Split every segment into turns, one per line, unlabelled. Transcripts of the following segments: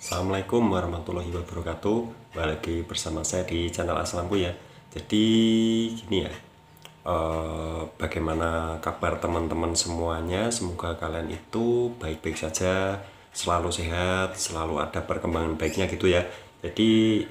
Assalamualaikum warahmatullahi wabarakatuh. Balik lagi bersama saya di channel Aslamku ya. Jadi gini ya, bagaimana kabar teman-teman semuanya? Semoga kalian itu baik-baik saja, selalu sehat, selalu ada perkembangan baiknya gitu ya. Jadi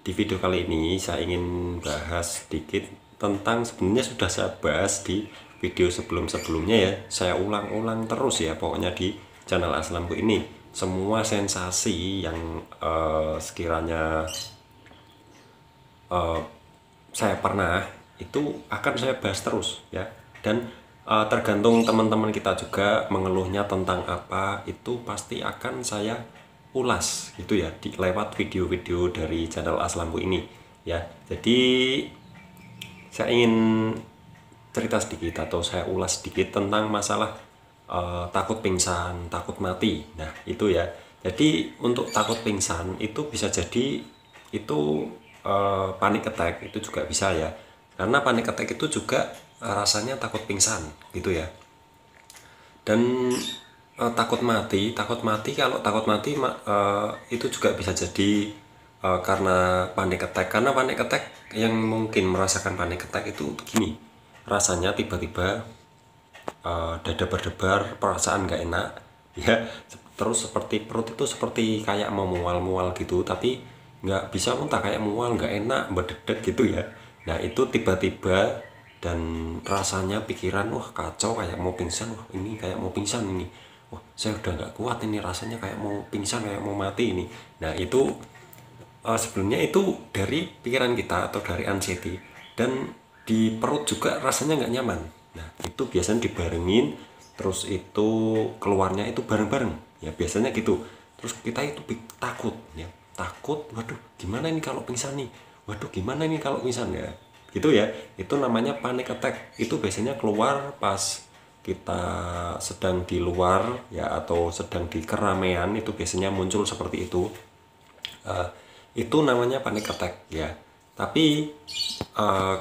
di video kali ini saya ingin bahas sedikit tentang, sebenarnya sudah saya bahas di video sebelum-sebelumnya ya. Saya ulang-ulang terus ya pokoknya di channel Aslamku ini. Semua sensasi yang sekiranya saya pernah itu akan saya bahas terus ya. Dan tergantung teman-teman kita juga mengeluhnya tentang apa, itu pasti akan saya ulas gitu ya di lewat video-video dari channel Aslamku ini ya. Jadi saya ingin cerita sedikit atau saya ulas sedikit tentang masalah takut pingsan, takut mati. Nah, itu ya. Jadi untuk takut pingsan itu bisa jadi itu panic attack, itu juga bisa ya. Karena panic attack itu juga rasanya takut pingsan gitu ya. Dan takut mati kalau takut mati itu juga bisa jadi karena panic attack. Karena panic attack, yang mungkin merasakan panic attack itu begini, rasanya tiba-tiba dada berdebar, perasaan nggak enak ya, terus seperti perut itu seperti kayak mau mual-mual gitu, tapi nggak bisa muntah, kayak mual, nggak enak, berdedek gitu ya. Nah itu tiba-tiba, dan rasanya pikiran wah kacau, kayak mau pingsan, wah ini kayak mau pingsan ini, wah saya udah nggak kuat ini, rasanya kayak mau pingsan, kayak mau mati ini. Nah itu sebenarnya itu dari pikiran kita atau dari anxiety, dan di perut juga rasanya nggak nyaman. Nah itu biasanya dibarengin, terus itu keluarnya itu bareng-bareng ya, biasanya gitu. Terus kita itu takut ya, takut, waduh gimana ini kalau pingsan nih, waduh gimana ini kalau pingsan ya, gitu ya. Itu namanya panic attack. Itu biasanya keluar pas kita sedang di luar ya, atau sedang di keramaian, itu biasanya muncul seperti itu. Itu namanya panic attack ya. Tapi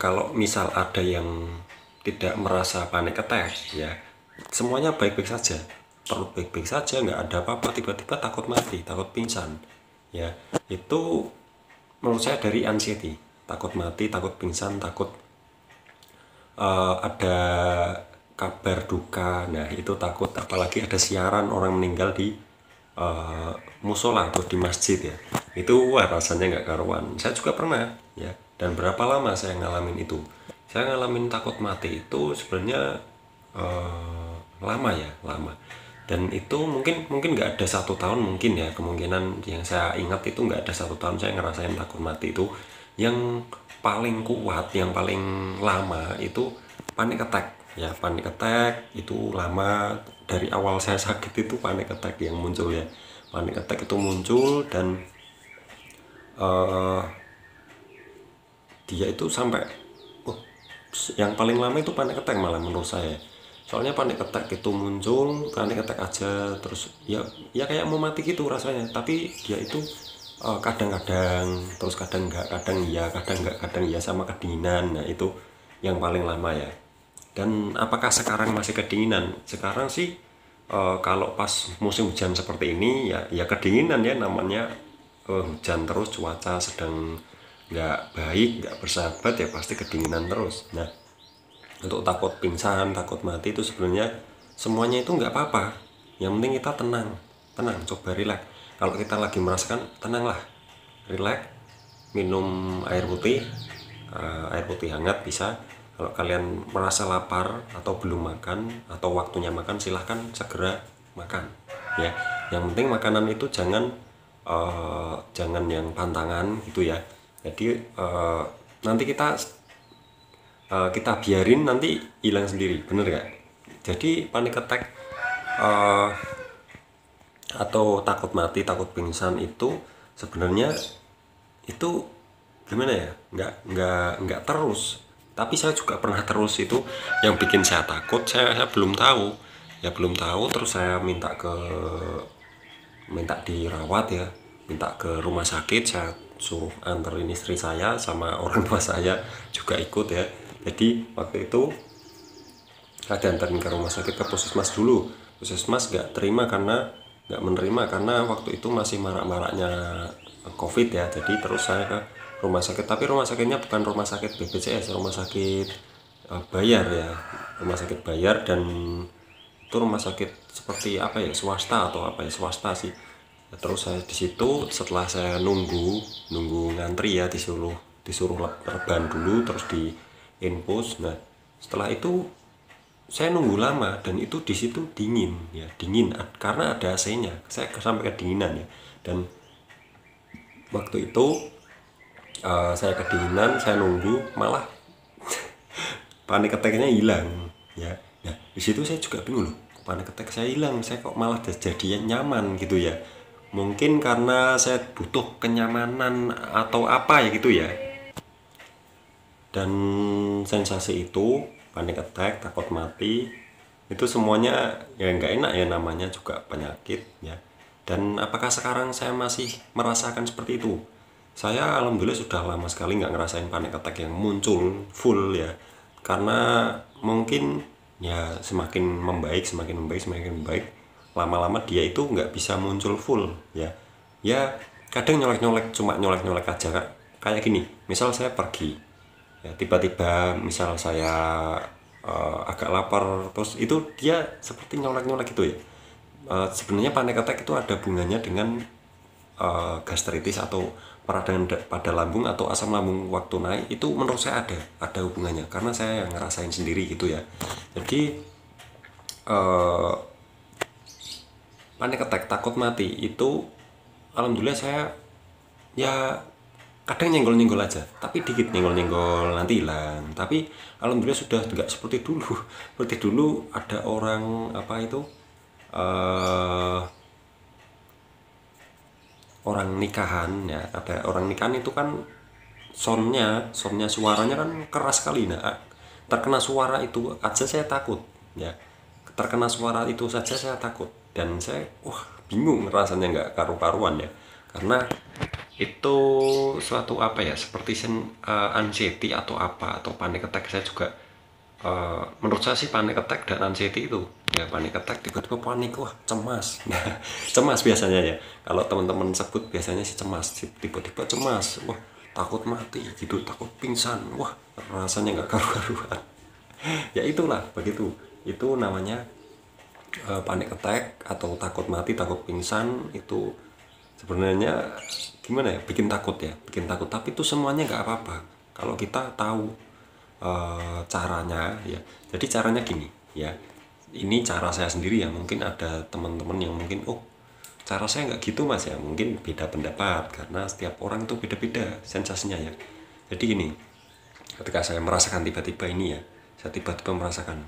kalau misal ada yang tidak merasa panic attack ya, semuanya baik-baik saja, perut baik-baik saja, nggak ada apa-apa, tiba-tiba takut mati, takut pingsan ya, itu menurut saya dari anxiety, takut mati, takut pingsan, takut ada kabar duka. Nah itu takut, apalagi ada siaran orang meninggal di musola atau di masjid ya, itu wah rasanya nggak karuan. Saya juga pernah ya. Dan berapa lama saya ngalamin itu, saya ngalamin takut mati itu sebenarnya lama ya, lama. Dan itu mungkin nggak ada 1 tahun, mungkin ya, kemungkinan yang saya ingat itu nggak ada 1 tahun saya ngerasain takut mati itu. Yang paling kuat, yang paling lama itu panic attack ya. Panic attack itu lama, dari awal saya sakit itu panic attack yang muncul ya. Panic attack itu muncul, dan dia itu sampai yang paling lama itu panic attack malah menurut saya. Soalnya panic attack itu muncul, panic attack aja, terus ya kayak mau mati gitu rasanya. Tapi dia itu kadang-kadang, terus kadang enggak, kadang iya, kadang enggak, kadang iya, sama kedinginan. Nah itu yang paling lama ya. Dan apakah sekarang masih kedinginan? Sekarang sih kalau pas musim hujan seperti ini ya kedinginan ya, namanya hujan terus, cuaca sedang nggak baik, nggak bersahabat ya, pasti kedinginan terus. Nah untuk takut pingsan, takut mati itu sebenarnya semuanya itu nggak apa-apa. Yang penting kita tenang, tenang, coba relax. Kalau kita lagi merasakan, tenanglah, relax, minum air putih, air putih hangat bisa. Kalau kalian merasa lapar atau belum makan atau waktunya makan, silahkan segera makan ya. Yang penting makanan itu jangan yang pantangan gitu ya. Jadi nanti kita biarin, nanti hilang sendiri, bener gak? Jadi panic attack atau takut mati, takut pingsan itu sebenarnya itu gimana ya, nggak terus. Tapi saya juga pernah terus. Itu yang bikin saya takut, saya belum tahu ya, belum tahu. Terus saya minta dirawat ya, minta ke rumah sakit, saya suruh anterin istri saya sama orang tua saya juga ikut ya. Jadi waktu itu saya diantarin ke rumah sakit, ke puskesmas dulu. Puskesmas nggak terima karena nggak menerima karena waktu itu masih marak-maraknya COVID ya. Jadi terus saya ke rumah sakit, tapi rumah sakitnya bukan rumah sakit BPJS, rumah sakit bayar ya, rumah sakit bayar. Dan itu rumah sakit seperti apa ya, swasta atau apa ya, swasta sih. Terus saya di situ setelah saya nunggu ngantri ya, disuruh rebahan dulu terus di infus. Nah setelah itu saya nunggu lama dan itu di situ dingin ya, karena ada AC-nya, saya sampai kedinginan ya. Dan waktu itu saya kedinginan, saya nunggu, malah panik attack-nya hilang ya. Nah di situ saya juga bingung loh, panik attack saya hilang, saya kok malah jadi nyaman gitu ya. Mungkin karena saya butuh kenyamanan atau apa ya gitu ya. Dan sensasi itu, panik attack, takut mati, itu semuanya ya nggak enak ya, namanya juga penyakit ya. Dan apakah sekarang saya masih merasakan seperti itu? Saya alhamdulillah sudah lama sekali nggak ngerasain panik attack yang muncul full ya. Karena mungkin ya semakin membaik, semakin membaik, lama-lama dia itu nggak bisa muncul full ya. Ya kadang nyolek-nyolek, cuma nyolek-nyolek aja Kak. Kayak gini, misal saya pergi ya, tiba-tiba misal saya agak lapar, terus itu dia seperti nyolek-nyolek gitu ya. Sebenarnya panik attack itu ada hubungannya dengan gastritis atau peradangan pada lambung atau asam lambung waktu naik. Itu menurut saya ada hubungannya karena saya yang ngerasain sendiri gitu ya. Jadi panik attack, takut mati itu alhamdulillah saya ya kadang nyenggol-nyenggol aja, tapi dikit nyenggol-nyenggol nanti hilang. Tapi alhamdulillah sudah tidak seperti dulu. Seperti dulu ada orang apa itu, orang nikahan ya, ada orang nikahan itu kan soundnya suaranya kan keras sekali. Nah terkena suara itu aja saya takut ya, terkena suara itu saja saya takut. Dan saya bingung rasanya, nggak karu-karuan ya, karena itu suatu apa ya, seperti anxiety atau apa, atau panic attack. Saya juga menurut saya sih panic attack dan anxiety itu ya, panic attack tiba-tiba panik, cemas. Nah cemas biasanya ya, kalau teman-teman sebut biasanya sih cemas, tiba-tiba cemas, takut mati gitu, takut pingsan, rasanya nggak karu-karuan. Ya itulah begitu, itu namanya panic attack atau takut mati, takut pingsan. Itu sebenarnya gimana ya, bikin takut ya, bikin takut. Tapi itu semuanya nggak apa-apa kalau kita tahu caranya ya. Jadi caranya gini ya, ini cara saya sendiri ya, mungkin ada teman-teman yang mungkin cara saya nggak gitu mas ya, mungkin beda pendapat karena setiap orang itu beda-beda sensasinya ya. Jadi gini, ketika saya merasakan tiba-tiba ini ya, saya tiba-tiba merasakan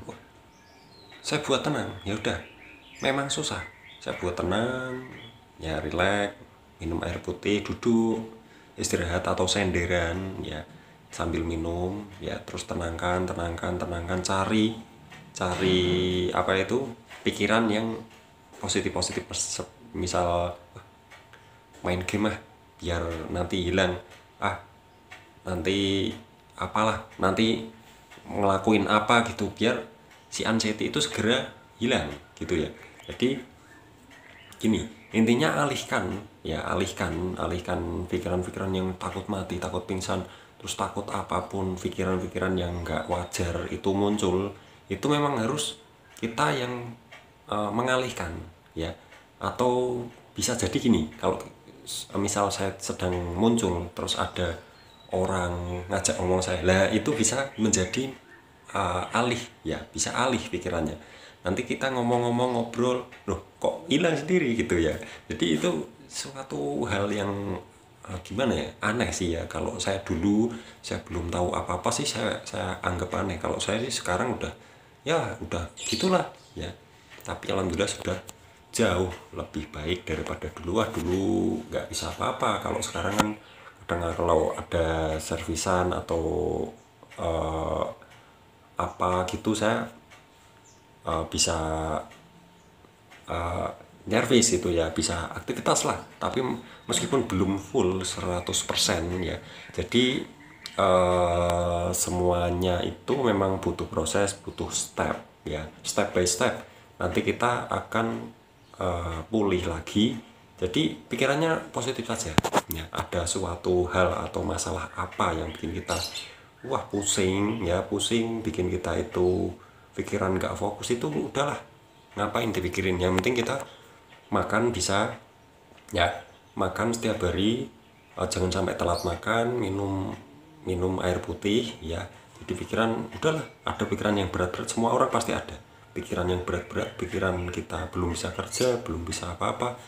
saya buat tenang, ya udah, memang susah, saya buat tenang ya, relax, minum air putih, duduk istirahat atau senderan ya, sambil minum ya, terus tenangkan, cari apa itu, pikiran yang positif. Misal main game biar nanti hilang, nanti apalah, nanti ngelakuin apa gitu biar si anxiety itu segera hilang gitu ya. Jadi gini, intinya alihkan pikiran-pikiran yang takut mati, takut pingsan, terus takut apapun, pikiran-pikiran yang nggak wajar itu muncul, itu memang harus kita yang mengalihkan ya. Atau bisa jadi gini, kalau misal saya sedang muncul terus ada orang ngajak ngomong saya, lah itu bisa menjadi alih ya, bisa alih pikirannya. Nanti kita ngomong-ngomong, ngobrol, loh kok hilang sendiri gitu ya. Jadi itu suatu hal yang gimana ya, aneh sih ya. Kalau saya dulu, saya belum tahu apa-apa sih, saya anggap aneh. Kalau saya sih sekarang udah gitulah ya. Tapi alhamdulillah sudah jauh lebih baik daripada dulu. Dulu nggak bisa apa-apa. Kalau sekarang kan kadang kalau ada servisan atau apa gitu, saya bisa nyervis itu ya, bisa aktivitas lah, tapi meskipun belum full 100% ya. Jadi semuanya itu memang butuh proses, butuh step ya, step by step. Nanti kita akan pulih lagi. Jadi pikirannya positif saja ya. Ada suatu hal atau masalah apa yang bikin kita pusing ya, pusing bikin kita itu pikiran nggak fokus, itu udahlah, ngapain dipikirin, yang penting kita makan bisa ya, makan setiap hari, jangan sampai telat makan, minum air putih ya. Jadi pikiran udahlah, ada pikiran yang berat-berat, semua orang pasti ada pikiran yang berat-berat, pikiran kita belum bisa kerja, belum bisa apa-apa,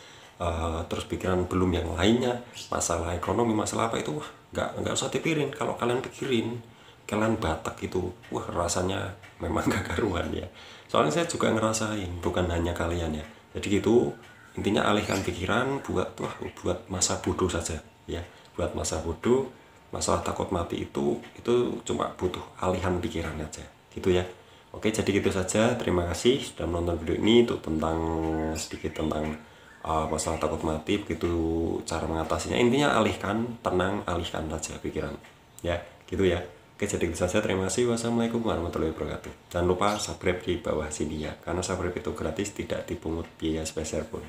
terus pikiran belum yang lainnya, masalah ekonomi, masalah apa itu, nggak usah dipikirin. Kalau kalian pikirin, kalian batak itu, rasanya memang gak karuan ya. Soalnya saya juga ngerasain, bukan hanya kalian ya. Jadi gitu, intinya alihkan pikiran buat masa bodoh saja ya, buat masa bodoh. Masalah takut mati itu cuma butuh alihan pikiran aja gitu ya. Oke, jadi gitu saja. Terima kasih sudah menonton video ini, untuk sedikit tentang masalah takut mati, begitu cara mengatasinya. Intinya alihkan, tenang, alihkan saja pikiran ya, gitu ya. Oke, jadi gitu saja. Terima kasih. Wassalamualaikum warahmatullahi wabarakatuh. Jangan lupa subscribe di bawah sini ya, karena subscribe itu gratis, tidak dipungut biaya spesial pun.